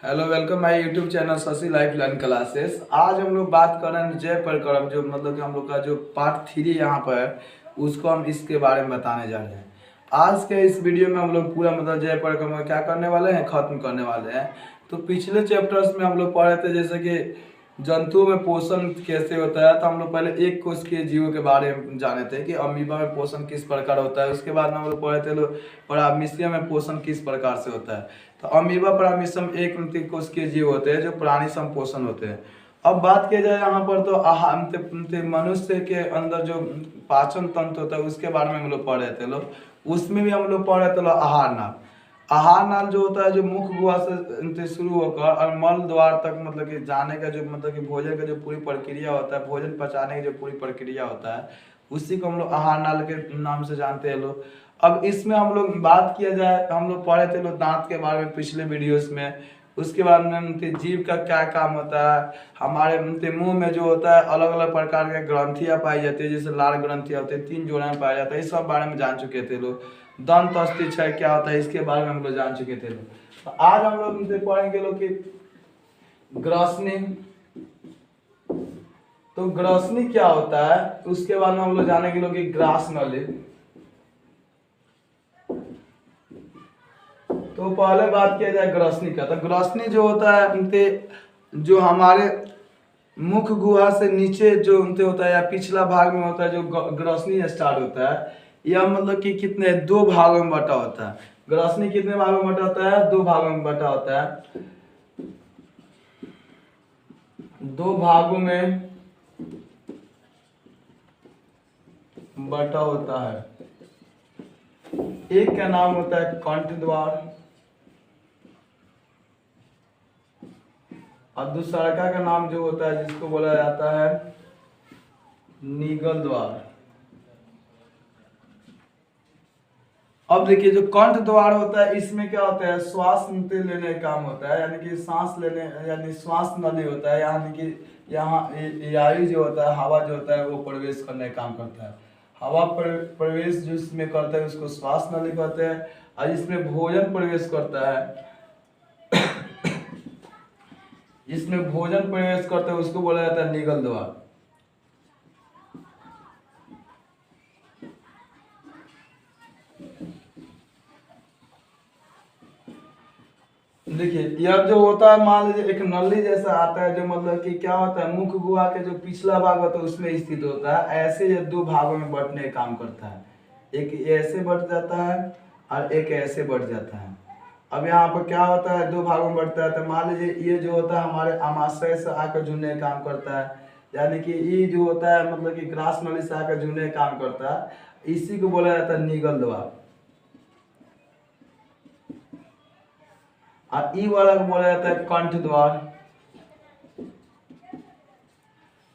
Hello welcome my YouTube channel Shashi life learn classes. आज हम लोग बात कर रहे हैं जय परिक्रम, जो मतलब कि हम लोग का जो पार्ट 3 यहाँ पर है उसको हम इसके बारे में बताने जा रहे हैं। आज के इस वीडियो में हम लोग पूरा मतलब जय परिक्रम क्या करने वाले हैं, खत्म करने वाले हैं। तो पिछले चैप्टर्स में हम लोग पढ़ रहे थे जैसे कि जंतुओं में पोषण कैसे होता है, तो हम लोग पहले एक कोष के जीवों के बारे में जाने थे कि अमीबा में पोषण किस प्रकार होता है। उसके बाद में हम लोग पढ़े थे परामीशियम में पोषण किस प्रकार से होता है। तो अमीबा परामीशियम एक कोशिकीय जीव होते हैं जो प्राणी संपोषण होते हैं। अब बात किया जाए यहाँ पर तो आहार मनुष्य के अंदर जो पाचन तंत्र होता है उसके बारे में हम लोग पढ़ रहे थे लोग। उसमें भी हम लोग पढ़ रहे थे लोग आहार नाल। आहार नाल जो होता है जो मुख गुहा से शुरू होकर और मल द्वार तक मतलब कि जाने का जो मतलब कि भोजन का जो पूरी प्रक्रिया होता है, भोजन पचाने की जो पूरी प्रक्रिया होता है, उसी को हम लोग आहार नाल के नाम से जानते हैं लोग। अब इसमें हम लोग बात किया जाए, हम लोग पढ़े थे लोग दांत के बारे में पिछले वीडियोस में। उसके बाद में जीव का क्या काम होता है, हमारे मुंह में जो होता है अलग अलग प्रकार के ग्रंथियां पाई जाती है, जैसे लाल ग्रंथियां होती है, 3 जोड़े में पाया जाता है। इस सब बारे में जान चुके थे लोग। दंत अस्थि क्षय क्या होता है इसके बारे में हम लोग जान चुके थे लोग। तो आज हम लोग पढ़ेंगे लोग कि ग्रसनी। तो ग्रसनी क्या होता है उसके बाद में हम लोग जानेंगे लोग कि ग्रास नली। तो पहले बात किया जाए ग्रसनी का, तो ग्रसनी जो होता है उनके जो हमारे मुख गुहा से नीचे जो उनके होता है या पिछला भाग में होता है जो ग्रसनी स्टार्ट होता है, यह मतलब कि कितने 2 भागों में बटा होता है। ग्रसनी कितने भागों में बटा होता है? 2 भागों में बटा होता है। 2 भागों में बटा होता है। एक का नाम होता है कंठ द्वार और दूसरा का नाम जो होता है जिसको बोला जाता है निगल द्वार। अब देखिए जो कंठ द्वार होता है इसमें क्या होता है, श्वास लेने का काम होता है, यानी कि सांस लेने यानी श्वास नली होता है, यानी कि यहाँ वायु जो होता है, हवा जो होता है वो प्रवेश करने का काम करता है। हवा प्रवेश जो इसमें करता है उसको श्वास नली कहते हैं। और इसमें भोजन प्रवेश करता है, इसमें भोजन प्रवेश करते हैं उसको बोला जाता है निगल द्वार। देखिए यह जो होता है मान लीजिए एक नली जैसा आता है जो मतलब कि क्या होता है मुख गुहा के जो पिछला भाग होता है उसमें स्थित होता है। ऐसे ये 2 भागों में बंटने का काम करता है, एक ऐसे बढ़ जाता है और एक ऐसे बढ़ जाता है। अब यहाँ पर क्या होता है 2 भागों में बढ़ता है, तो मान लीजिए ये जो होता है हमारे आमाशय से आकर जुड़ने का काम करता है, यानी कि ये जो होता है मतलब कि ग्रास नली से आकर जुड़ने का काम करता है। इसी को बोला जाता है निगल द्वार। और ई वाला को बोला जाता है कंठ द्वार।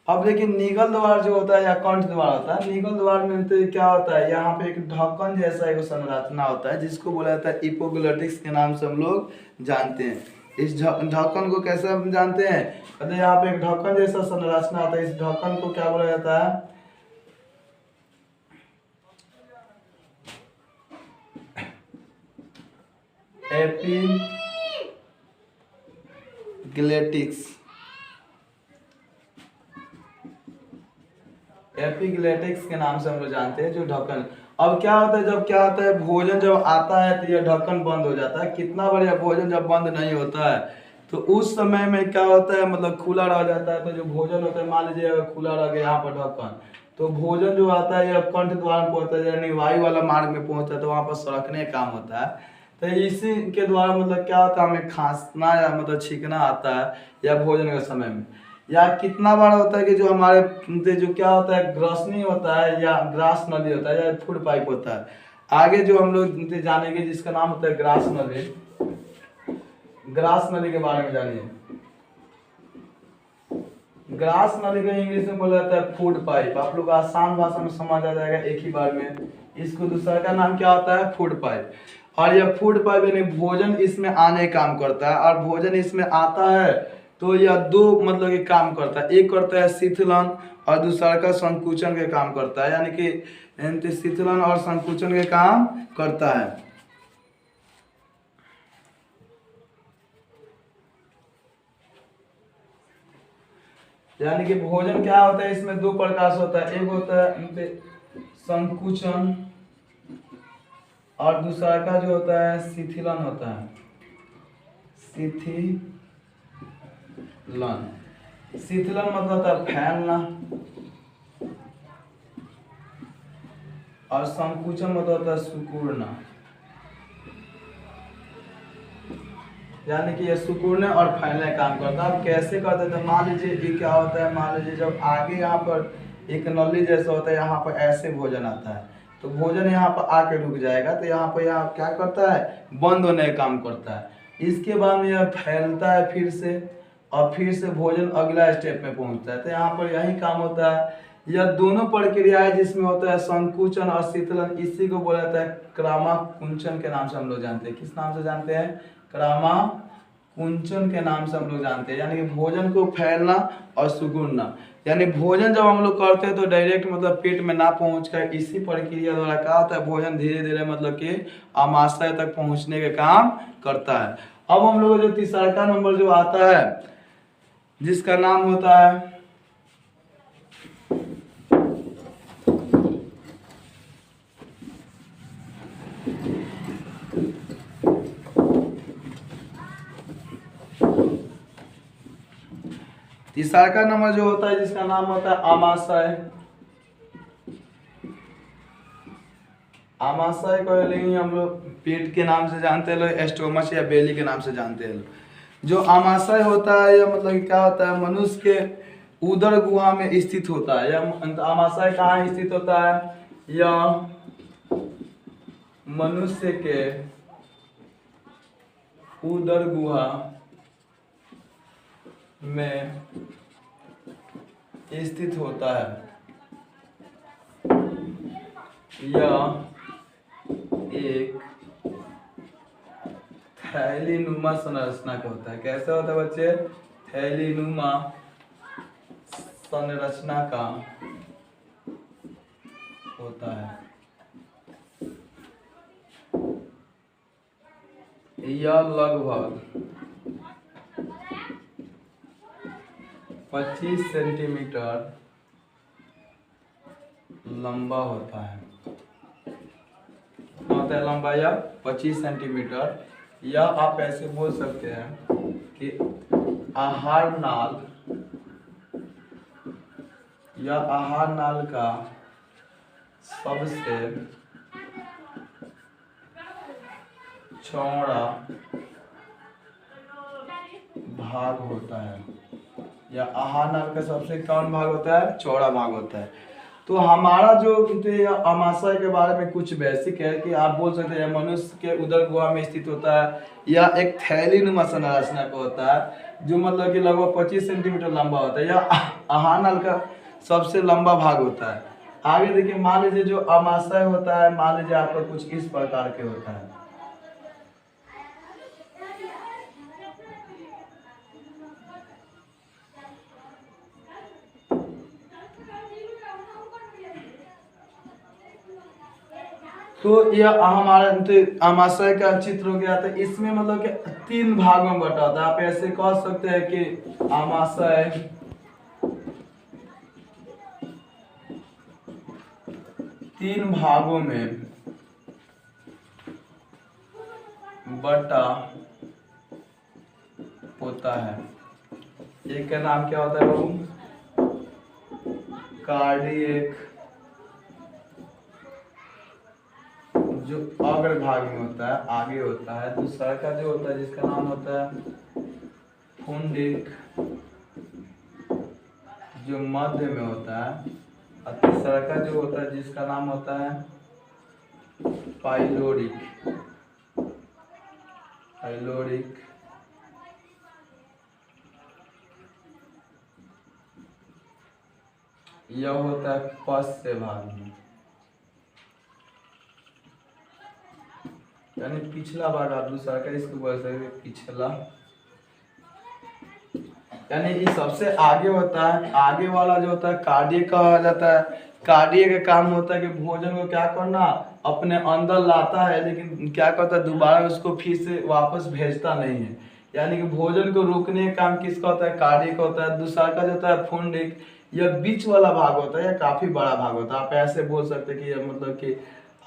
अब देखिए निगल द्वार जो होता है या कंठ द्वार होता है, निगल द्वार में तो क्या होता है, यहाँ पे एक ढक्कन जैसा एक संरचना होता है जिसको बोला जाता है इपोग्लोटिक्स के नाम से हम लोग जानते हैं। इस ढक्कन को कैसे हम जानते हैं, कहते हैं यहाँ पे एक ढक्कन जैसा संरचना होता है। इस ढक्कन को क्या बोला जाता है, एपिग्लेटिक्स। एपिग्लेटिक्स के नाम से हम लोग जानते हैं जो ढक्कन। अब क्या होता है, जब क्या होता है भोजन जब आता है तो यह ढक्कन बंद हो जाता है। कितना बढ़िया भोजन जब बंद नहीं होता है तो उस समय में क्या होता है मतलब खुला रह जाता है। तो जो भोजन होता है मान लीजिए खुला रह गया यहाँ पर ढक्कन, तो भोजन जो आता है यह कंठ द्वार में पहुंचता है, यानी वायु वाला मार्ग में पहुंचता है, तो वहां पर सड़कने का काम होता है। तो इसी के द्वारा मतलब क्या होता है हमें खांसना या मतलब छींकना आता है या भोजन के समय में। या कितना बार होता है कि जो हमारे जो क्या होता है ग्रसनी होता है या ग्रास नली होता है या फूड पाइप होता है। आगे जो हम लोग जानेंगे जिसका नाम होता है ग्रास नली। ग्रास नली के बारे में जानिए। ग्रास नली को इंग्लिश में बोला जाता है फूड पाइप। आप लोग आसान भाषा में समझ आ जाएगा एक ही बार में। इसको दूसरा का नाम क्या होता है, फूड पाइप। और यह फूड पाइप यानी भोजन इसमें आने काम करता है, और भोजन इसमें आता है तो यह 2 मतलब कि काम करता है। एक करता है शीतलन और दूसरा का संकुचन के काम करता है, यानी कि शीतलन और संकुचन के काम करता है। यानी कि भोजन क्या होता है, इसमें दो प्रकार से होता है, एक होता है संकुचन और दूसरा का जो होता है शिथिलन होता है। शिथिलन, शिथिलन मतलब होता है फैलना और संकुचन मतलब होता है सिकुड़ना। यानी कि ये सिकुड़ने और फैलने काम करता है। अब कैसे करते हैं, तो मान लीजिए ये क्या होता है, मान लीजिए जब आगे यहाँ पर एक नली जैसा होता है, यहाँ पर ऐसे भोजन आता है तो भोजन यहाँ पर आके रुक जाएगा, तो यहाँ पर यहाँ क्या करता है, बंद होने का काम करता है। इसके बाद में यह फैलता है फिर से, और फिर से भोजन अगला स्टेप में पहुँचता है, तो यहाँ पर यही काम होता है। यह दोनों प्रक्रियाएं जिसमें होता है संकुचन और शीतलन, इसी को बोला जाता है क्रामाकुंचन के नाम से हम लोग जानते हैं। किस नाम से जानते हैं, क्रामाकुंचन के नाम से हम लोग जानते हैं। यानी कि भोजन को फैलना और सुगुड़ना, यानी भोजन जब हम लोग करते हैं तो डायरेक्ट मतलब पेट में ना पहुंच कर इसी प्रक्रिया द्वारा क्या होता है, भोजन धीरे धीरे मतलब कि आमाशय तक पहुंचने के काम करता है। अब हम लोग जो तीसरा नंबर जो आता है जिसका नाम होता है तीसरा नंबर जो होता है जिसका नाम होता है आमाशय। आमाशय को लेंगे हम लोग पेट के नाम से जानते हैं लोग, एस्टोमस या बेली के नाम से जानते हैं लोग। जो आमाशय होता है यह मतलब क्या होता है, मनुष्य के उदर गुहा में स्थित होता है। यह आमाशय कहाँ स्थित होता है, यह मनुष्य के उदर गुहा में स्थित होता है। यह एक थैलीनुमा संरचना का होता है। कैसे होता है बच्चे, थैलीनुमा संरचना का होता है। यह लगभग 25 सेंटीमीटर लंबा होता है। होता है लंबा या 25 सेंटीमीटर, या आप ऐसे बोल सकते हैं कि आहार नाल या आहार नाल का सबसे चौड़ा भाग होता है, या आहार नाल का सबसे कौन भाग होता है, चौड़ा भाग होता है। तो हमारा जो आमाशय के बारे में कुछ बेसिक है कि आप बोल सकते हैं मनुष्य के उदर गुहा में स्थित होता है, या एक थैलीनुमा संरचना का होता है जो मतलब कि लगभग 25 सेंटीमीटर लंबा होता है, या आहार नाल का सबसे लंबा भाग होता है। आगे देखिए, मान लीजिए जो आमाशय होता है, मान लीजिए आपका कुछ इस प्रकार के होता है। तो यह हमारा आमाशय का चित्र हो गया। तो इसमें मतलब कि 3 भागों में बटा होता है। आप ऐसे कह सकते हैं कि आमाशय 3 भागों में बटा होता है। एक का नाम क्या होता है बाबू, कार्डियक, जो अग्र भाग में होता है, आगे होता है। दूसरा का जो होता है जिसका नाम होता है फुंडिक, जो मध्य में होता है। और तीसरा का जो होता है जिसका नाम होता है पाइलोरिक, पाइलोरिक। यह होता है पश्च भाग में, यानी पिछला भाग। आप दूसरा का इसको बोल सकते हैं पिछला, यानी ये सबसे आगे होता है। आगे वाला जो होता है कार्डियक कहा जाता है। कार्डियक का काम होता है कि भोजन को क्या करना, अपने अंदर लाता है, लेकिन क्या करता है दोबारा उसको फिर से वापस भेजता नहीं है। यानी कि भोजन को रोकने का काम किसका होता है, कार्डिक होता है। दूसरा का जो होता है फुंडिक, यह बीच वाला भाग होता है, यह काफी बड़ा भाग होता है। आप ऐसे बोल सकते हैं कि यह मतलब कि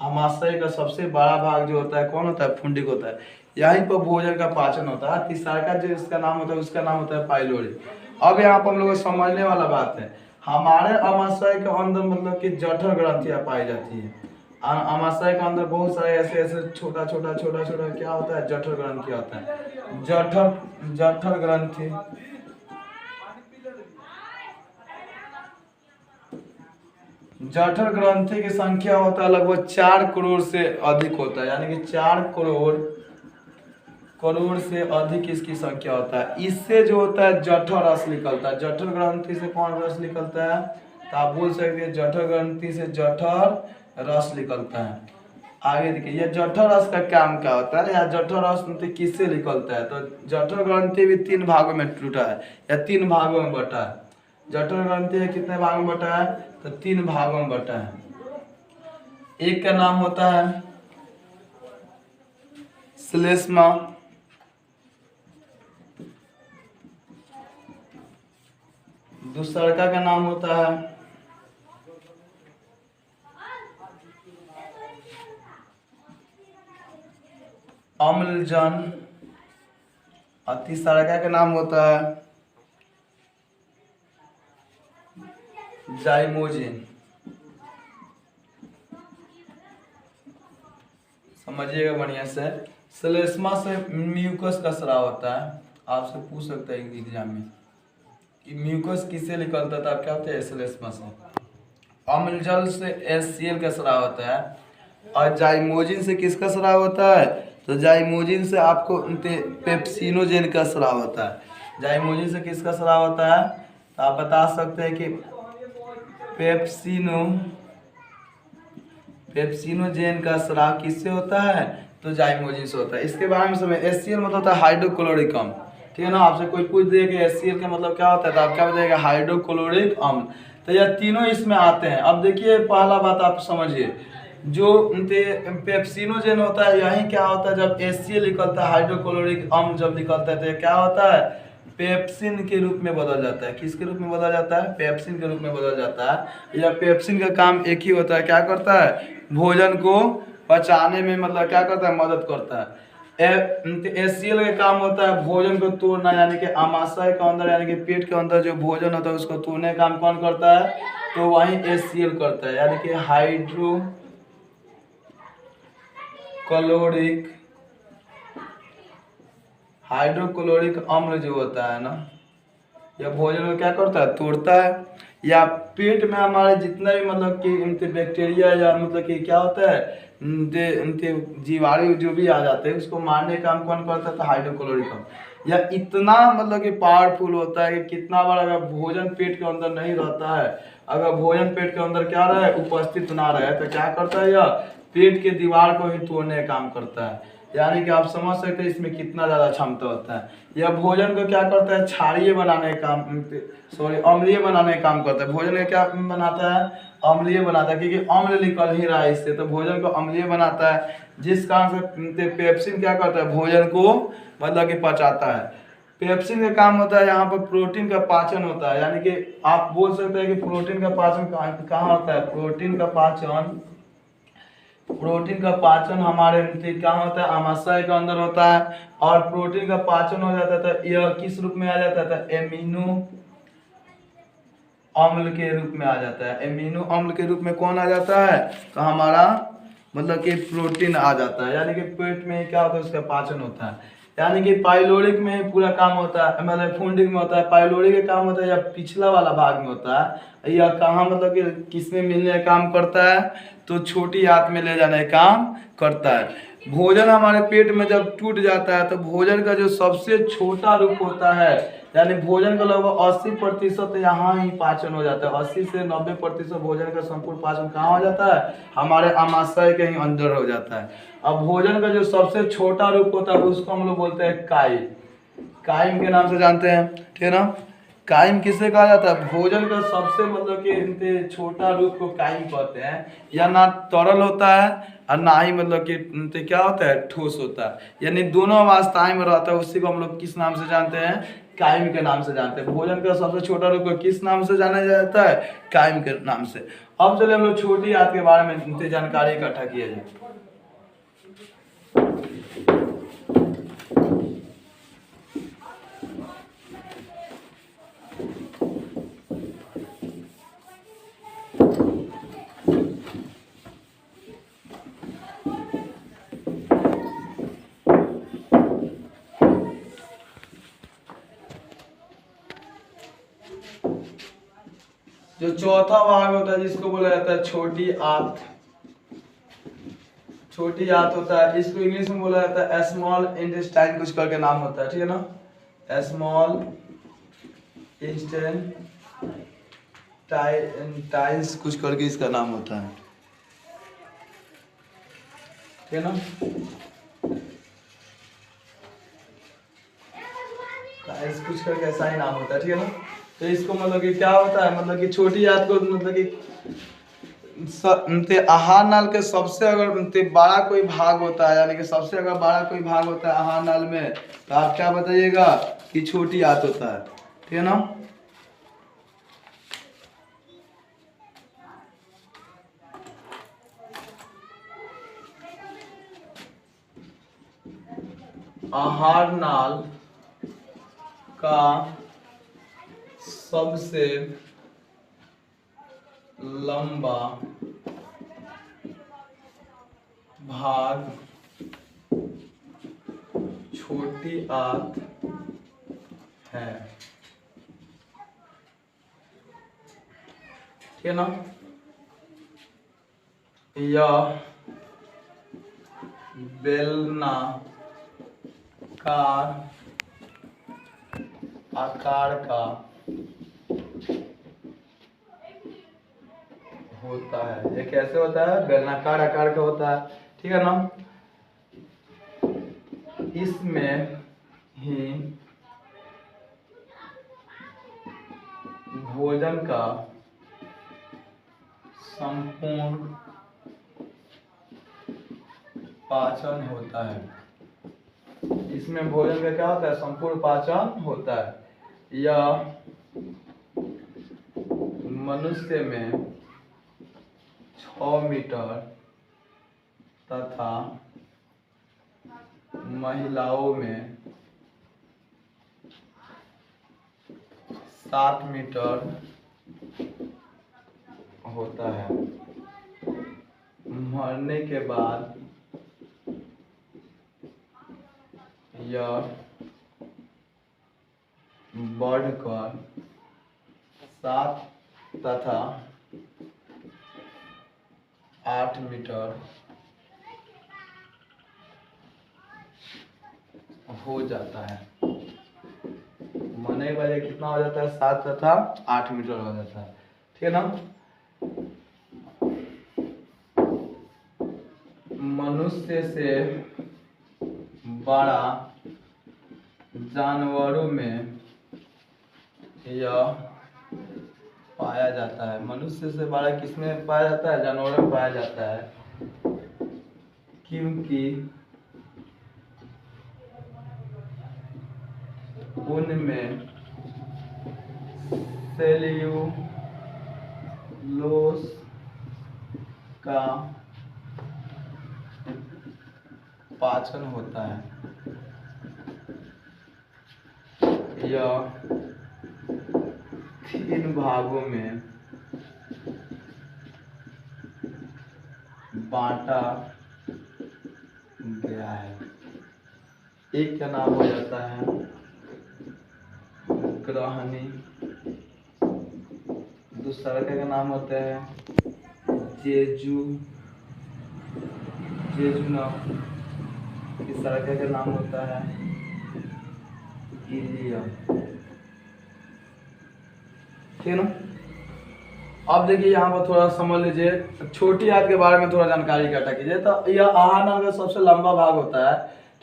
आमाशय का सबसे बड़ा भाग जो होता है कौन होता है, फुंडिक होता है। यहीं पर भोजन का पाचन होता है। तीसरा का जो इसका नाम होता है उसका नाम होता है पाइलोरी। अब यहाँ पर हम लोग को समझने वाला बात है, हमारे आमाशय के अंदर मतलब कि जठर ग्रंथियां पाई जाती है। आमाशय के अंदर बहुत सारे ऐसे ऐसे छोटा छोटा छोटा छोटा क्या होता है, जठर ग्रंथि होता है। जठर जठर ग्रंथि जठर ग्रंथि की संख्या होता है लगभग 4 करोड़ से अधिक होता है, यानी कि 4 करोड़ से अधिक इसकी संख्या होता है। इससे जो होता है जठर रस निकलता है। जठर ग्रंथि से कौन रस निकलता है, तो आप बोल सकते हैं जठर ग्रंथि से जठर रस निकलता है। आगे देखिए यह जठर रस का काम क्या होता है, या जठर रस किससे निकलता है, तो जठर ग्रंथि भी 3 भागों में टूटा है या 3 भागों में बटा है। जठर ग्रंथि कितने भागों में बटा है, तो 3 भागों में बटा है। एक का नाम होता है श्लेष्मा, दूसरा का नाम होता है अम्लजन, और तीसरा का नाम होता है जाइमोजिन। समझिएगा बढ़िया से। श्लेष्मा से म्यूकस का स्राव होता है। आपसे पूछ सकता है एग्जाम में कि म्यूकस किससे निकलता था, क्या होता है, श्लेष्मा से। अम्लजल से HCl का स्राव होता है, और जाइमोजिन से किसका स्राव होता है, तो जाइमोजिन से आपको पेप्सिनोजेन का स्राव होता है। जाइमोजिन से किसका स्राव होता है, तो आप बता सकते हैं कि पेप्सिनोजेन का स्राव किससे होता है, तो जाइमोजिन से होता है। इसके बारे में समझ, HCl मतलब होता है हाइड्रोक्लोरिक अम्ल, ठीक है ना। आपसे कोई पूछ दे कि HCl का मतलब क्या होता है, तो आप क्या बताइएगा, हाइड्रोक्लोरिक अम्ल। तो यह तीनों इसमें आते हैं। अब देखिए पहला बात आप समझिए, जो पेप्सिनोजेन होता है, यही क्या होता है, जब HCl निकलता है, हाइड्रोक्लोरिक अम्ल जब निकलता है, तो ये क्या होता है, पेप्सिन के रूप में बदल जाता है। किसके रूप में बदल जाता है, पेप्सिन के रूप में बदल जाता है। या पेप्सिन का काम एक ही होता है, क्या करता है, भोजन को पचाने में मतलब क्या करता है, मदद करता है। HCl का काम होता है भोजन को तोड़ना, यानी कि आमाशय के अंदर यानी कि पेट के अंदर जो भोजन होता है उसको तोड़ने का काम कौन करता है, तो वही HCl करता है, यानी कि हाइड्रोक्लोरिक अम्ल जो होता है ना, यह भोजन को क्या करता है, तोड़ता है। या पेट में हमारे जितना भी मतलब कि बैक्टीरिया या मतलब कि क्या होता है, जीवाणु जो भी आ जाते हैं उसको मारने का काम कौन करता है, तो हाइड्रोक्लोरिक अम्ल। या इतना मतलब कि पावरफुल होता है कि कितना बार अगर भोजन पेट के अंदर नहीं रहता है, अगर भोजन पेट के अंदर क्या रहे, उपस्थित ना रहे, तो क्या करता है, यह पेट के दीवार को ही तोड़ने का काम करता है। यानी कि आप समझ सकते हैं इसमें कितना ज़्यादा क्षमता होता है। यह भोजन को क्या करता है, क्षारीय बनाने का काम, अम्लीय बनाने का काम करता है। भोजन को क्या बनाता है, अम्लीय बनाता है, क्योंकि अम्ल निकल ही रहा है इससे, तो भोजन को अम्लीय बनाता है। जिस कारण से पेप्सिन क्या करता है, भोजन को मतलब कि पचाता है। पेप्सिन का काम होता है यहाँ पर प्रोटीन का पाचन होता है, यानी कि आप बोल सकते हैं कि प्रोटीन का पाचन कहाँ होता है, प्रोटीन का पाचन हमारे कहाँ होता है, आमाशय के अंदर होता है। और प्रोटीन का पाचन हो जाता है तो यह किस रूप में आ जाता था, एमिनो अम्ल के रूप में आ जाता है। एमिनो अम्ल के रूप में कौन आ जाता है, तो हमारा मतलब कि प्रोटीन आ जाता है। यानी कि पेट में क्या होता है, उसका पाचन होता है। यानी कि पाइलोरिक में पूरा काम होता है, मतलब फुंडिक में होता है। पाइलोरिक का काम होता है या पिछला वाला भाग में होता है, या कहाँ मतलब कि किसमें मिलने का काम करता है, तो छोटी आंत में ले जाने का काम करता है। भोजन हमारे पेट में जब टूट जाता है तो भोजन का जो सबसे छोटा रूप होता है, यानी भोजन का लगभग 80% यहाँ ही पाचन हो जाता है। 80 से 90% भोजन का संपूर्ण पाचन कहाँ हो जाता है, हमारे आमाशय के ही अंदर हो जाता है। अब भोजन का जो सबसे छोटा रूप होता है उसको हम लोग बोलते हैं काइम। काइम के नाम से जानते हैं, ठीक है ना। काइम किसे कहा जाता है? भोजन का सबसे मतलब कि इनके छोटा रूप को काइम कहते हैं। या ना तरल होता है और ना ही मतलब कि इनके क्या होता है, ठोस होता है, यानी दोनों अवस्थाएं में रहता है। उसी को हम लोग किस नाम से जानते हैं? काइम के नाम से जानते हैं। भोजन का सबसे छोटा रूप को किस नाम से जाना जाता है? काइम के नाम से। अब चले हम लोग छोटी आंत के बारे में इनसे जानकारी इकट्ठा किया जाए। जो चौथा भाग होता है जिसको बोला जाता है छोटी आंत, छोटी आंत होता है। इसको इंग्लिश में बोला जाता है स्मॉल इंटेस्टाइन, कुछ करके नाम होता है, ठीक है ना? स्मॉल इंटेस्टाइन्स कुछ करके इसका नाम होता है, ठीक है ना? कुछ करके ऐसा ही नाम होता है, ठीक है ना? तो इसको मतलब कि क्या होता है, मतलब कि छोटी आंत को मतलब कि आहार नाल के सबसे अगर बड़ा कोई भाग होता है, यानी कि सबसे अगर बड़ा कोई भाग होता है आहार नाल में, तो आप क्या बताइएगा कि छोटी आंत होता है, ठीक है ना? आहार नाल का सबसे लंबा भाग छोटी आंत है, ठीक है ना? यह बेलनाकार आकार का होता है। ये कैसे होता है? बेलनाकार आकार का होता है, ठीक है ना? इसमें ही भोजन का संपूर्ण पाचन होता है। इसमें भोजन का क्या होता है? संपूर्ण पाचन होता है। यह मनुष्य में 6 मीटर तथा महिलाओं में 7 मीटर होता है। मरने के बाद यह बढ़कर 7 तथा 8 मीटर हो जाता है। मरने के बाद ये कितना हो जाता है? 7 तथा 8 मीटर हो जाता है, ठीक है ना? मनुष्य से बड़ा जानवरों में यह पाया जाता है। मनुष्य से बड़ा किसमें पाया जाता है? जानवरों में पाया जाता है, क्योंकि उनमें सेल्यूलोस का पाचन होता है। यह 3 भागों में बांटा गया है। एक का नाम हो जाता है ग्रहणी, दूसरा का नाम होता है जेजुना, तीसरा का नाम होता है इलियम, ठीक है ना? अब देखिए यहाँ पर थोड़ा समझ लीजिए, छोटी आंत के बारे में थोड़ा जानकारी इकट्ठा कीजिए। तो यह आहार नाल का सबसे लंबा भाग होता है,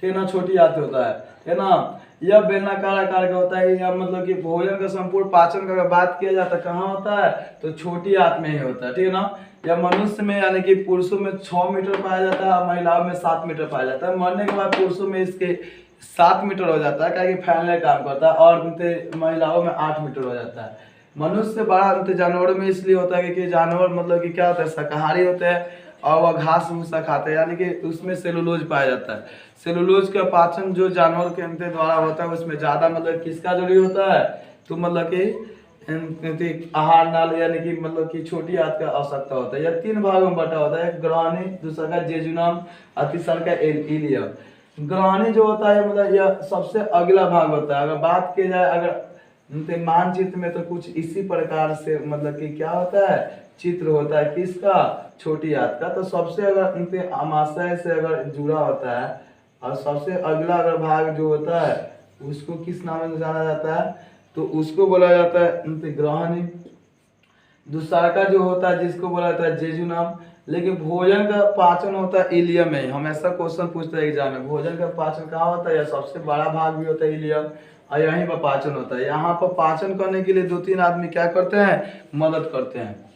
ठीक है ना? छोटी आंत होता है, ठीक है ना? यह बेलनाकार आकार का होता है। यह मतलब कि भोजन का संपूर्ण पाचन का अगर बात किया जाता है कहाँ होता है, तो छोटी आंत में ही होता है, ठीक है ना। यह मनुष्य में यानी कि पुरुषों में 6 मीटर पाया जाता है और महिलाओं में 7 मीटर पाया जाता है। मरने के बाद पुरुषों में इसके 7 मीटर हो जाता है, क्या कि फैलने का काम करता है, और महिलाओं में 8 मीटर हो जाता है। मनुष्य से बड़ा जानवरों में इसलिए होता है कि जानवर मतलब कि क्या होता है, शाकाहारी होते हैं और वह घास भूसा खाते हैं, यानी कि उसमें सेलुलोज पाया जाता है। सेलुलोज का पाचन जो जानवर के द्वारा होता है उसमें ज्यादा मतलब किसका जरूरी होता है, तो मतलब कि आहार नाल यानी कि मतलब कि छोटी आंत का आवश्यकता होता है। यह 3 भागों में बटा होता है, ग्रहणी, दूसरा का जेजुनम और तीसरा का इलियम। ग्रहणी जो होता है मतलब यह सबसे अगला भाग होता है। अगर बात की जाए अगर मानचित्र में तो कुछ इसी प्रकार से मतलब कि क्या होता है, चित्र होता है किसका, छोटी आंत का। तो सबसे अगर उनके आमाशय से अगर जुड़ा होता है और सबसे अगला अगर भाग जो होता है उसको किस नाम से जाना जाता है, तो उसको बोला जाता है ग्रहणी। दूसरा का जो होता है जिसको बोला जाता है जेजुनम। लेकिन भोजन का पाचन होता है इलियम में। हमेशा क्वेश्चन पूछते हैं एग्जाम में, भोजन का पाचन कहाँ होता है, या सबसे बड़ा भाग भी होता है इलियम, और यहीं पर पाचन होता है। यहाँ पर पाचन करने के लिए 2-3 आदमी क्या करते हैं, मदद करते हैं।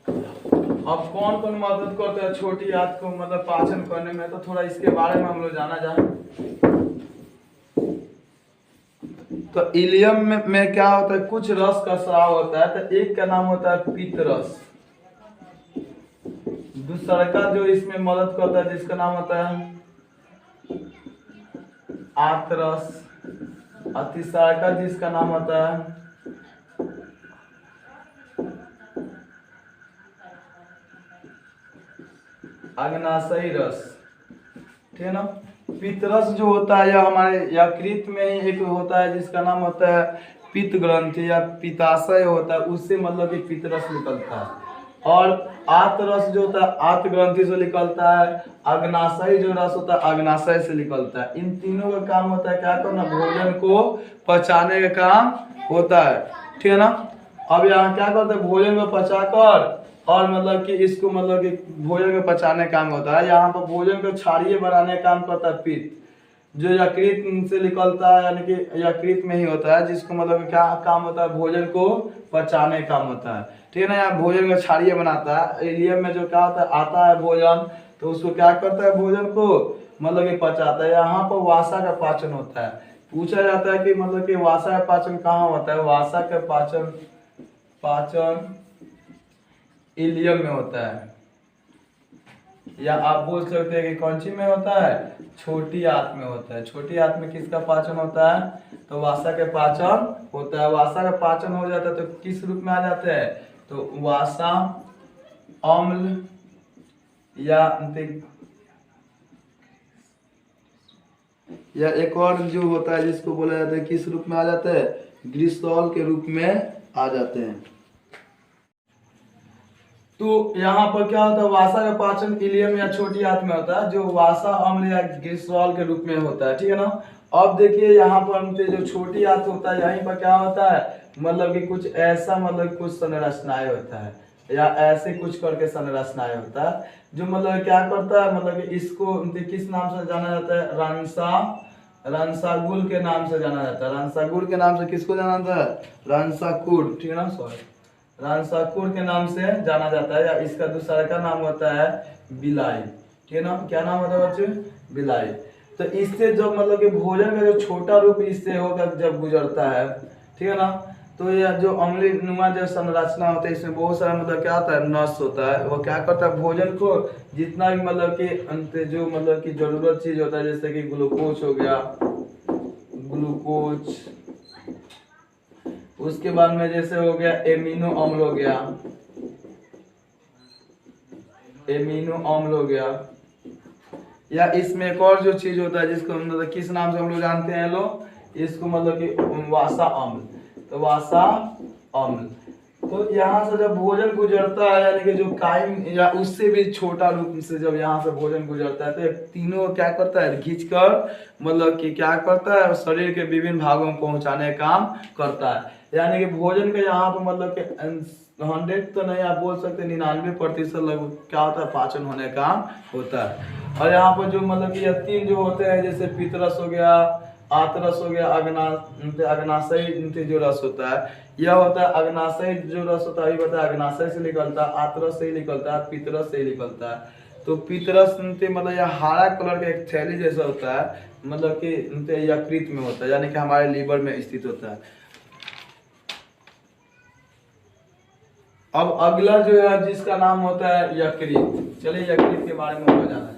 अब कौन कौन मदद करते हैं छोटी आंत को मतलब पाचन करने में, तो थोड़ा इसके बारे में हम लोग जाना जाए। तो इलियम में क्या होता है, कुछ रस का स्राव होता है। तो एक का नाम होता है पित्त रस, दूसरा का जो इसमें मदद करता है जिसका नाम होता है आंतरस, और तीसरा का जिसका नाम होता है अग्नाशयी रस, ठीक है ना। पित्तरस जो होता है यह हमारे यकृत में ही एक होता है जिसका नाम होता है पित्त ग्रंथि या पित्ताशय होता है, उससे मतलब कि पित्तरस निकलता है। और आंतरस जो होता है आंत ग्रंथि से निकलता है। अग्नाशयी जो रस होता है अग्नाशय से निकलता है। इन तीनों का काम होता है क्या करना, भोजन को पचाने का काम होता है, ठीक है ना। अब यहाँ क्या करते हैं, भोजन को पचाकर और मतलब कि इसको मतलब कि भोजन को पचाने का काम होता है। यहाँ पर भोजन को क्षारीय बनाने का काम करता है पित्त, जो यकृत से निकलता है, यानी कि यकृत में ही होता है, जिसको मतलब क्या काम होता है, भोजन को पचाने का काम होता है, ठीक है ना। यहाँ भोजन को क्षारीय बनाता है। इलियम में जो क्या होता है, आता है भोजन, तो उसको क्या करता है, भोजन को मतलब कि पचाता है। यहाँ पर वासा का पाचन होता है। पूछा जाता है कि मतलब कि वासा का पाचन कहाँ होता है, वासा का पाचन इलियम में होता है, या आप बोल सकते हैं कि कौन सी में होता है, छोटी आंत में होता है। छोटी आंत में किसका पाचन होता है, तो वासा के पाचन होता है। वासा का पाचन हो जाता है तो किस रूप में आ जाते हैं, तो वासा अम्ल, या एक और जो होता है जिसको बोला जाता है किस रूप में आ जाता है, ग्लिसरॉल के रूप में आ जाते हैं। तो यहाँ पर क्या होता है, वासा का पाचन इलियम या छोटी आंत में होता है, जो वासा अम्ल या ग्लिसरॉल के रूप में होता है, ठीक है ना। अब देखिए यहाँ पर जो छोटी आंत होता है यहीं पर क्या होता है, मतलब कि कुछ ऐसा मतलब कुछ संरचनाएं होता है, या ऐसे कुछ करके संरचनाएं होता है, जो मतलब क्या करता है, मतलब कि इसको किस नाम से जाना जाता है, रंसाकुल के नाम से जाना जाता है। रंसाकुल के नाम से किसको जाना जाता है, रंसाकुल, ठीक है ना, सॉरी, रंसाकुर के नाम से जाना जाता है। या इसका दूसरा का नाम होता है बिलाई, ठीक है ना। क्या नाम होता है बच्चे, बिलाई। तो इससे जो मतलब कि भोजन का जो छोटा रूप इससे होकर जब गुजरता है, ठीक है ना, तो यह जो अम्ली नुमा जो संरचना होता है इसमें बहुत सारा मतलब क्या होता है, नस होता है। वो क्या करता है, भोजन को जितना भी मतलब कि जो मतलब कि जरूरत चीज होता है, जैसे कि ग्लूकोज हो गया, ग्लूकोज, उसके बाद में जैसे हो गया एमिनो अम्ल हो गया, एमिनो अम्ल हो गया, या इसमें एक और जो चीज होता है जिसको मतलब किस नाम से हम लोग जानते हैं लोग, इसको मतलब कि वासा अम्ल। तो वासा अम्ल तो यहाँ से जब भोजन गुजरता है यानी कि जो काइम या उससे भी छोटा रूप से जब यहाँ से भोजन गुजरता है तो ये तीनों क्या करता है, खींच कर मतलब कि क्या करता है, शरीर के विभिन्न भागों में पहुंचाने का काम करता है। यानी कि भोजन का यहाँ पे मतलब कि 100 तो नहीं आप बोल सकते, 99% लगभग क्या होता है, पाचन होने का काम होता है। और यहाँ पर जो मतलब कि यह तीन जो होते हैं, जैसे पितरस हो गया, आतरस हो गया, अग्नाशय जो रस होता है, यह होता है अग्नाशय जो रस होता है, होता है अग्नाशय से निकलता है, आतरस से ही निकलता है, पितरस से ही निकलता है। तो पितरस मतलब यह हरा कलर का एक थैली जैसा होता है, मतलब कि यकृत में होता है, यानी कि हमारे लीवर में स्थित होता है। अब अगला जो है जिसका नाम होता है यकृत। चलिए यकृत के बारे में और जाना जाए।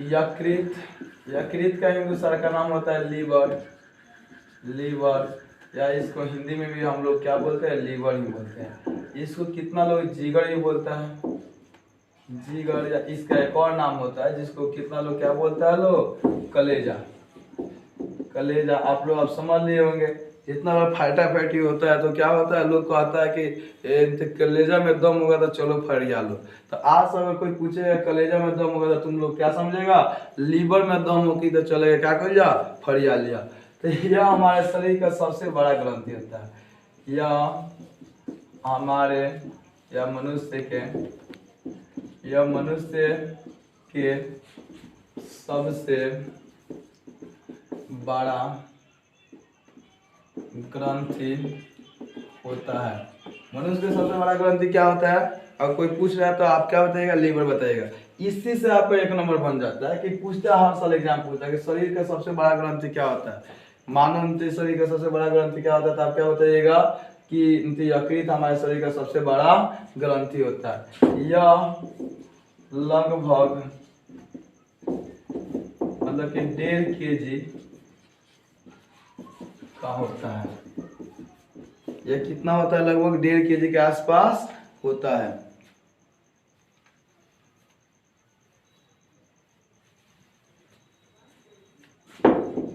यकृत, यकृत का दूसरा का नाम होता है लीवर। लीवर या इसको हिंदी में भी हम लोग क्या बोलते हैं, लीवर ही बोलते हैं। इसको कितना लोग जिगर ही बोलता है, जिगर। या इसका एक और नाम होता है जिसको कितना लोग क्या बोलता है, लोग कलेजा। कलेजा आप लोग अब समझ लिए होंगे, इतना बार फाटा फैटी होता है तो क्या होता है, लोग कहता है कि कलेजा में दम होगा तो चलो फरिया लो। तो आज अगर कोई पूछेगा कलेजा में दम होगा तो तुम लोग क्या समझेगा, लीवर में दम होगी तो चलेगा क्या कर लिया, फरिया लिया। तो यह हमारे शरीर का सबसे बड़ा ग्रंथि होता है। यह हमारे या मनुष्य के सबसे बड़ा ग्रंथि होता है। मनुष्य का सबसे बड़ा ग्रंथि क्या होता है, अगर कोई पूछ रहा है तो आप क्या बताइएगा, लीवर बताइएगा। इसी से आपका एक नंबर बन जाता है कि पूछता है, हर साल एग्जाम पूछता है कि शरीर का सबसे बड़ा ग्रंथि क्या होता है। मानव शरीर का सबसे बड़ा ग्रंथि क्या होता है, तो आप क्या बताइएगा कि यकृत हमारे शरीर का सबसे बड़ा ग्रंथि होता है। यह लगभग मतलब कि 1.5 kg का होता है। यह कितना होता है, लगभग 1.5 kg के आसपास होता है।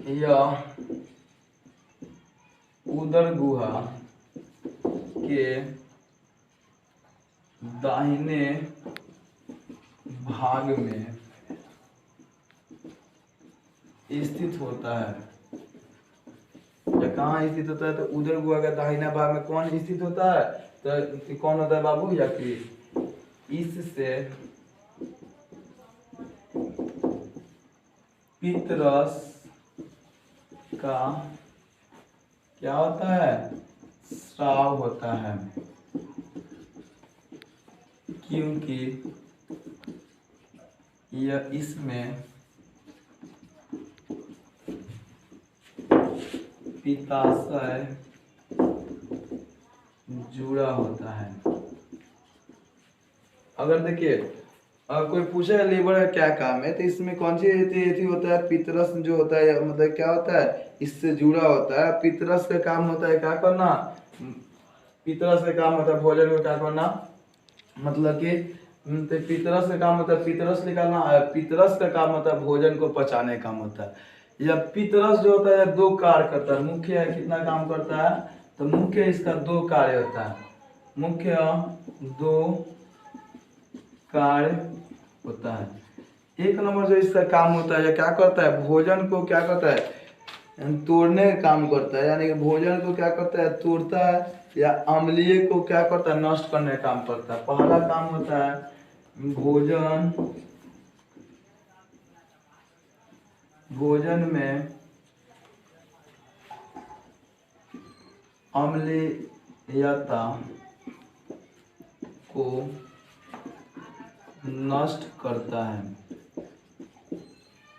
यह उदर गुहा के दाहिने भाग में स्थित होता है। या कहाँ स्थित होता है, तो उदर गुहा का दाहिना भाग में कौन स्थित होता है, तो कौन होता है बाबू, यकृत। इससे पितरस का क्या होता है, स्राव होता है, क्योंकि यह इसमें पित्ताशय जुड़ा होता है। अगर देखिए अगर कोई पूछे लीवर का क्या काम है, तो इसमें कौन सी थी होता है, पितरस जो होता है, मतलब क्या होता है, इससे जुड़ा होता है। पितरस का काम होता है क्या करना, पितरस का काम होता है भोजन को क्या करना, मतलब कि पितरस का काम होता है पितरस निकालना, पितरस का काम होता है भोजन को पचाने का काम होता है। या पितरस जो होता है 2 कार्य करता है। मुख्य कितना काम करता है, तो मुख्य इसका 2 कार्य होता है। मुख्य 2 कार्य होता है। एक नंबर जो इसका काम होता है, या क्या करता है, भोजन को क्या करता है, तोड़ने का काम करता है। यानी कि भोजन को क्या करता है, तोड़ता है, या अम्लीय को क्या करता है, नष्ट करने का काम करता है। पहला काम होता है भोजन भोजन में अम्लीयता को नष्ट करता है।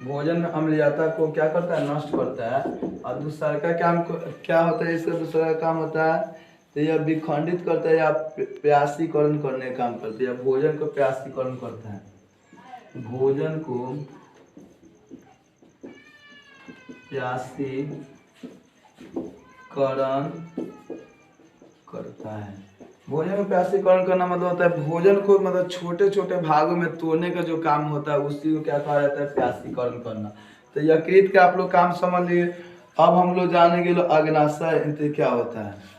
भोजन में अम्लीयता को क्या करता है? नष्ट करता है। और दूसरा का काम क्या होता है? इसका दूसरा काम होता है तो यह विखंडित करता है या प्यासीकरण करने का काम करता है, या भोजन को प्यासीकरण करता है। भोजन को प्यासीकरण करता है। भोजन को प्यासीकरण करना मतलब होता है भोजन को मतलब छोटे छोटे भागों में तोड़ने का जो काम होता है उसी को क्या कहा जाता है? प्यासीकरण करना। तो यकृत के आप लोग काम समझ लिए। अब हम लोग जानेंगे अग्नाशय क्या होता है।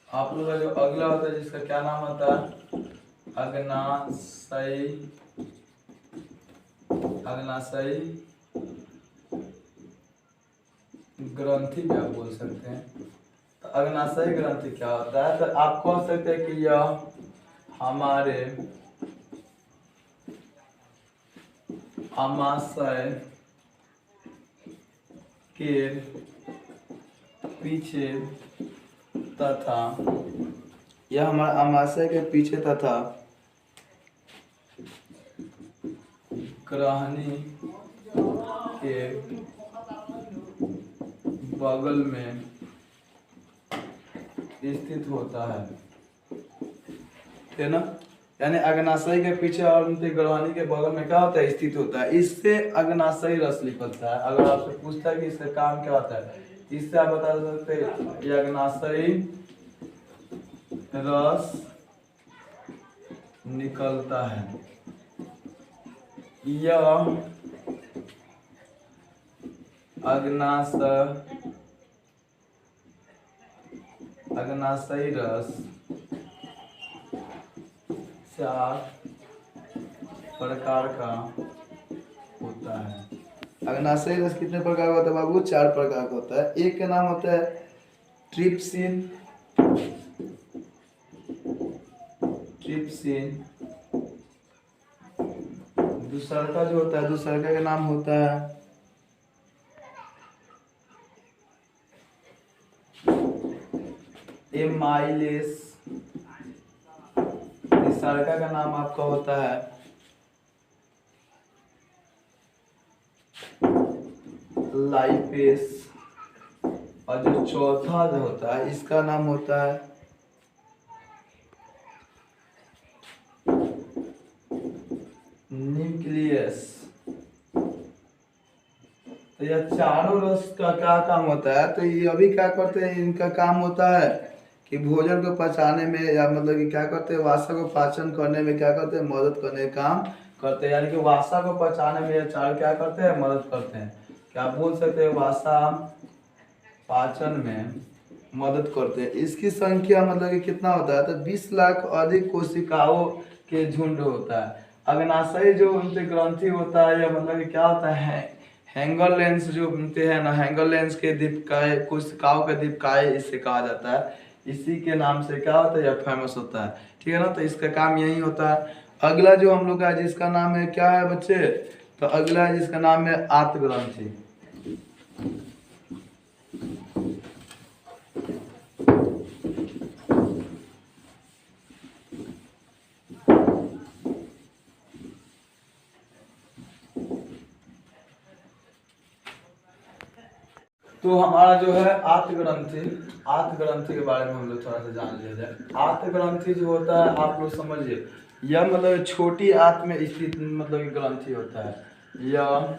आप लोग का जो अगला होता है जिसका क्या नाम होता है? अग्नाशय। अग्नाशय ग्रंथि भी आप बोल सकते हैं। तो अग्नाशय ग्रंथि क्या होता है? तो आप कह सकते हैं कि यह हमारे आमाशय के पीछे तथा यह हमारे आमाशय के पीछे तथा ग्रहणी के बगल में स्थित होता है ना? यानी अग्नाशय के पीछे और उनके ग्रहणी के बगल में क्या होता है? स्थित होता है। इससे अग्नाशय रस निकलता है। अगर आपसे पूछता है कि इसका काम क्या होता है, इससे आप बता सकते हैं ये अग्नाशय रस निकलता है। यह अग्नाशय रस 4 प्रकार का होता है। अग्नाशय रस कितने प्रकार का होता है बाबू? 4 प्रकार का होता है। एक का नाम होता है ट्रिप्सिन। ट्रिप्सिन। दूसरा का जो होता है, दूसरा का नाम होता है एमाइलेस। तीसरा का नाम आपका होता है लाइपेस। और जो चौथा जो होता है इसका नाम होता है न्यूक्लियस। तो यह चारों रस का क्या काम होता है? तो ये अभी क्या करते हैं? इनका काम होता है कि भोजन को पचाने में या मतलब कि क्या करते हैं? वासा को पाचन करने में क्या करते हैं? मदद करने का काम करते हैं। यानी कि वासा को पचाने में ये चार क्या करते हैं? मदद करते हैं। क्या बोल सकते हैं? वासा पाचन में मदद करते हैं। इसकी संख्या मतलब कि कितना होता है? तो 20 लाख अधिक कोशिकाओं के झुंड होता है। अग्नाशय जो उनके ग्रंथि होता है या मतलब कि क्या होता है? हैंगर लेंस जो बनते हैं ना, हैंगर लेंस के दीपकाय, कोशिकाओं के दीपकाय इसे कहा जाता है। इसी के नाम से क्या होता है? यह फेमस होता है। ठीक है ना? तो इसका काम यही होता है। अगला जो हम लोग का जिसका नाम है क्या है बच्चे? तो अगला जिसका नाम है आंत ग्रंथि। तो हमारा जो है आंत ग्रंथि, आंत ग्रंथि के बारे में हम लोग थोड़ा सा जान लिया जाए। आंत ग्रंथि जो होता है आप लोग समझिए, यह मतलब छोटी आंत में स्थित मतलब कि ग्रंथि होता है। यह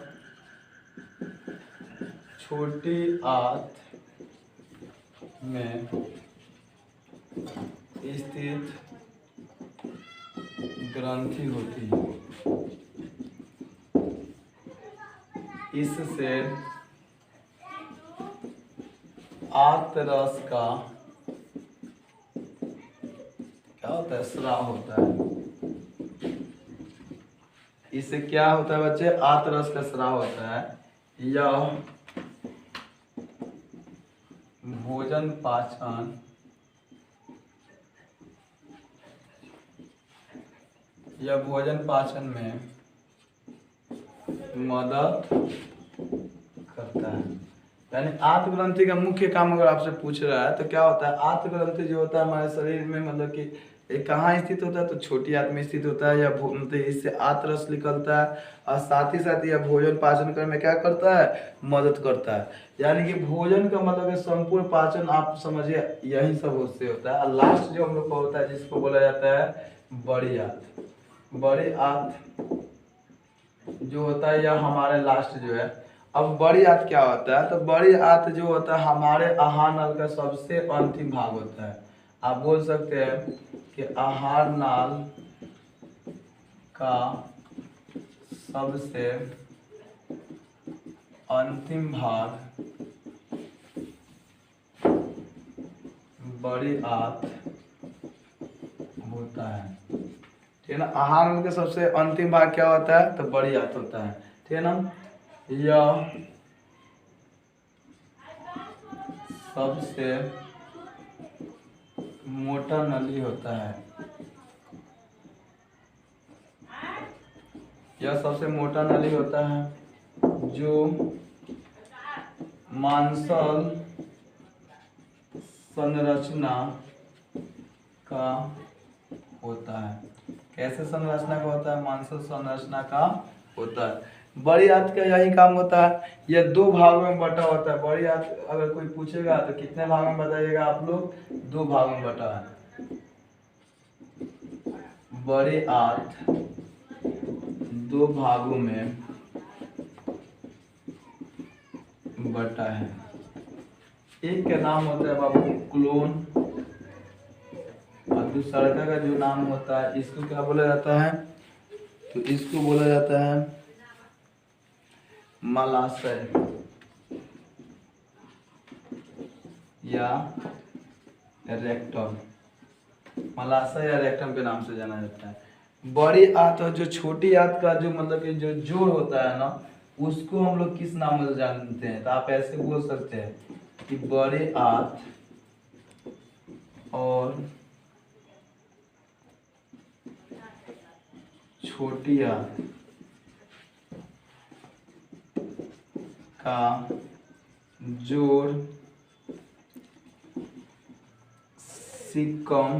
छोटी आंत में स्थित ग्रंथि होती है। इससे आंतरस का क्या होता है, स्राव होता है। इससे क्या होता है बच्चे, आंतरस का स्राव होता है। यह भोजन पाचन में मदद करता है। यानी आंत ग्रंथि का मुख्य काम अगर आपसे पूछ रहा है तो क्या होता है, आंत ग्रंथि जो होता है हमारे शरीर में मतलब कि ये कहाँ स्थित होता है, तो छोटी आंत में स्थित होता है। या मतलब इससे आंतरस निकलता है और साथ ही साथ यह भोजन पाचन करने में क्या करता है, मदद करता है। यानी कि भोजन का मतलब संपूर्ण पाचन आप समझिए यही सब उससे होता है। और लास्ट जो हम लोग का होता है जिसको बोला जाता है बड़ी आंत। बड़ी आंत जो होता है यह हमारे लास्ट जो है। अब बड़ी आंत क्या होता है, तो बड़ी आंत जो होता है हमारे आहार नाल का सबसे अंतिम भाग होता है। आप बोल सकते हैं कि आहार नाल का सबसे अंतिम भाग बड़ी आंत होता है। ठीक है ना, आहार नाल का सबसे अंतिम भाग क्या होता है, तो बड़ी आंत होता है। ठीक है ना, यह सबसे मोटा नली होता है। यह सबसे मोटा नली होता है जो मांसल संरचना का होता है। कैसे संरचना का होता है, मांसल संरचना का होता है। बड़ी आंत का यही काम होता है। यह दो भागों में बटा होता है। बड़ी आंत अगर कोई पूछेगा तो कितने भाग में बताइएगा आप लोग, दो भाग में बटा है। बड़ी आंत दो भागों में बटा है। एक का नाम होता है बाबू क्लोन और दूसरा का जो नाम होता है इसको क्या बोला जाता है, तो इसको बोला जाता है मलाशय या रेक्टम। मलाशय या रेक्टम के नाम से जाना जाता है। बड़ी आंत और जो छोटी आंत का जो मतलब कि जो जोड़ होता है ना, उसको हम लोग किस नाम से जानते हैं, तो आप ऐसे बोल सकते हैं कि बड़ी आंत और छोटी आंत का जोड़ सिक्कम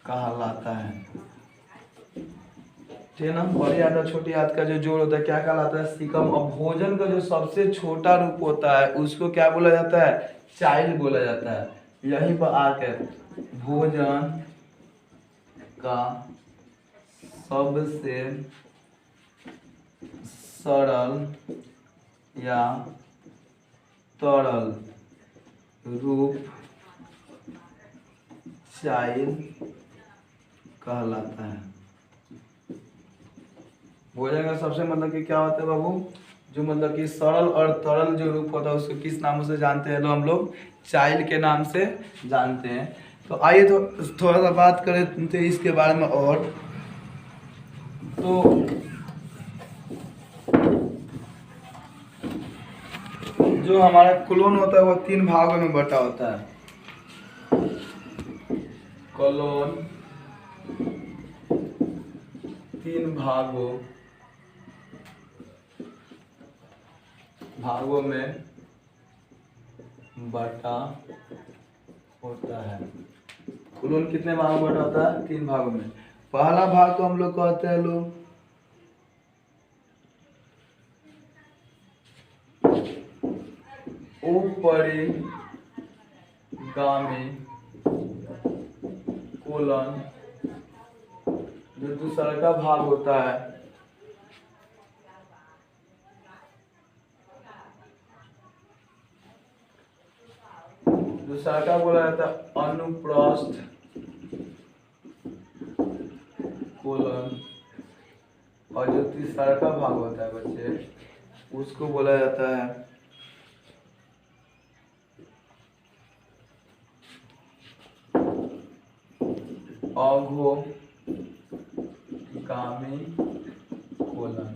कहलाता है। ठीक है ना, बड़ी आंत और छोटी आंत का जो जोड़ होता है क्या कहलाता है, सिक्कम। और भोजन का जो सबसे छोटा रूप होता है उसको क्या बोला जाता है, चाइल्ड बोला जाता है। यहीं पर आकर भोजन का सबसे सरल या तरल रूप चाइल्ड कहलाता है। भोजन का सबसे मतलब कि क्या होता है बाबू, जो मतलब कि सरल और तरल जो रूप होता है उसको किस नाम से जानते हैं, तो हम लोग चाइल्ड के नाम से जानते हैं। तो आइए तो थोड़ा सा बात करें तो इसके बारे में। और तो जो हमारा कोलोन होता है वो तीन भागों में बटा होता है। कोलोन तीन भागों में बटा होता है। कोलोन कितने भागों में बटा होता है, तीन भागों में। पहला भाग को हम लोग कहते हैं लोग ऊपरी गामी कोलन जो दूसरा का भाग होता है, दूसरा का बोला जाता है अनुप्रस्थ कोलन, और जो तीसरा का भाग होता है बच्चे उसको बोला जाता है अग्रगामी कोलन।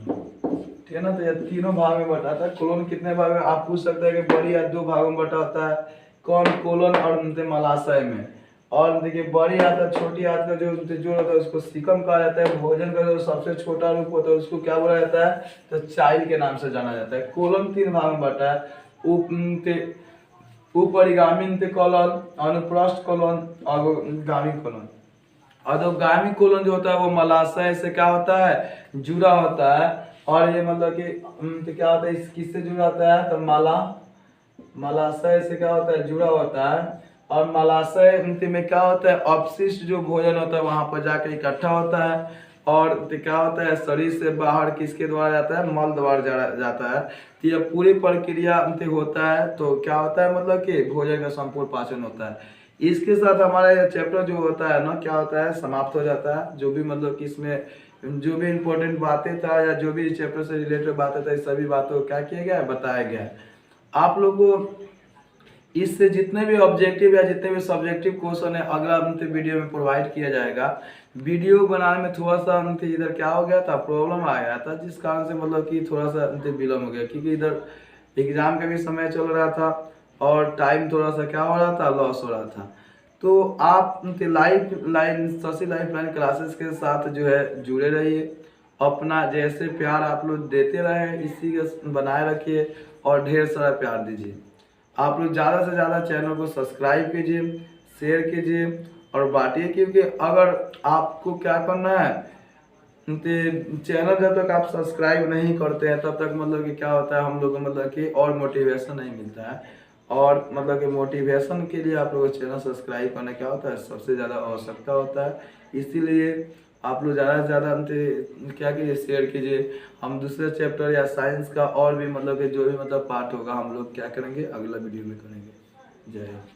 ठीक है ना। तो ये तीनों भाग में बटा था। कोलन कितने भाग में आप पूछ सकते हैं कि बड़ी या दो भागों में बटा होता है कौन, कोलन और मलाशय में। और देखिए बड़ी हाथ और छोटी हाथ का जो जोड़ होता है उसको सीकम कहा जाता है। भोजन का जो सबसे छोटा रूप होता है उसको क्या बोला जाता है, तो चाइल के नाम से जाना जाता है। कोलन तीन भाग में बटा है, उपरिगामी कोलन, अनुप्रस्थ कोलन, अग्रगामी कोलन। अधोगामी कोलन जो होता है वो मलाशय से क्या होता है, जुड़ा होता है। और ये मतलब कि क्या होता है, किससे जुड़ा होता है, तो मलाशय से क्या होता है, जुड़ा होता है। और मलाशय में क्या होता है, अपशिष्ट जो भोजन होता है वहां पर जाकर इकट्ठा होता है। और क्या होता है, शरीर से बाहर किसके द्वारा जाता है, मल द्वारा जाता है। तो यह पूरी प्रक्रिया होता है तो क्या होता है, मतलब कि भोजन का संपूर्ण पाचन होता है। इसके साथ हमारा यह चैप्टर जो होता है ना, क्या होता है, समाप्त हो जाता है। जो भी मतलब कि इसमें जो भी इम्पोर्टेंट बातें था या जो भी चैप्टर से रिलेटेड बातें था, इस सभी बातों को क्या किया गया है, बताया गया है। आप लोगों को इससे जितने भी ऑब्जेक्टिव या जितने भी सब्जेक्टिव क्वेश्चन है अगला वीडियो में प्रोवाइड किया जाएगा। वीडियो बनाने में थोड़ा सा इधर क्या हो गया था, प्रॉब्लम आ गया था, जिस कारण से मतलब कि थोड़ा सा विलम्ब हो गया, क्योंकि इधर एग्जाम का भी समय चल रहा था और टाइम थोड़ा सा क्या हो रहा था, लॉस हो रहा था। तो आप शशि लाइफ लाइन क्लासेस के साथ जो है जुड़े रहिए। अपना जैसे प्यार आप लोग देते रहे इसी के बनाए रखिए और ढेर सारा प्यार दीजिए। आप लोग ज़्यादा से ज़्यादा चैनल को सब्सक्राइब कीजिए, शेयर कीजिए और बांटिए। क्योंकि अगर आपको क्या करना है, चैनल जब तक आप सब्सक्राइब नहीं करते हैं तब तक मतलब कि क्या होता है, हम लोग को मतलब कि और मोटिवेशन नहीं मिलता है। और मतलब कि मोटिवेशन के लिए आप लोगों को चैनल सब्सक्राइब करना क्या होता है, सबसे ज़्यादा आवश्यकता होता है। इसीलिए आप लोग ज़्यादा से ज़्यादा क्या कीजिए, शेयर कीजिए। हम दूसरे चैप्टर या साइंस का और भी मतलब कि जो भी मतलब पार्ट होगा हम लोग क्या करेंगे, अगला वीडियो में करेंगे। जय हिंद।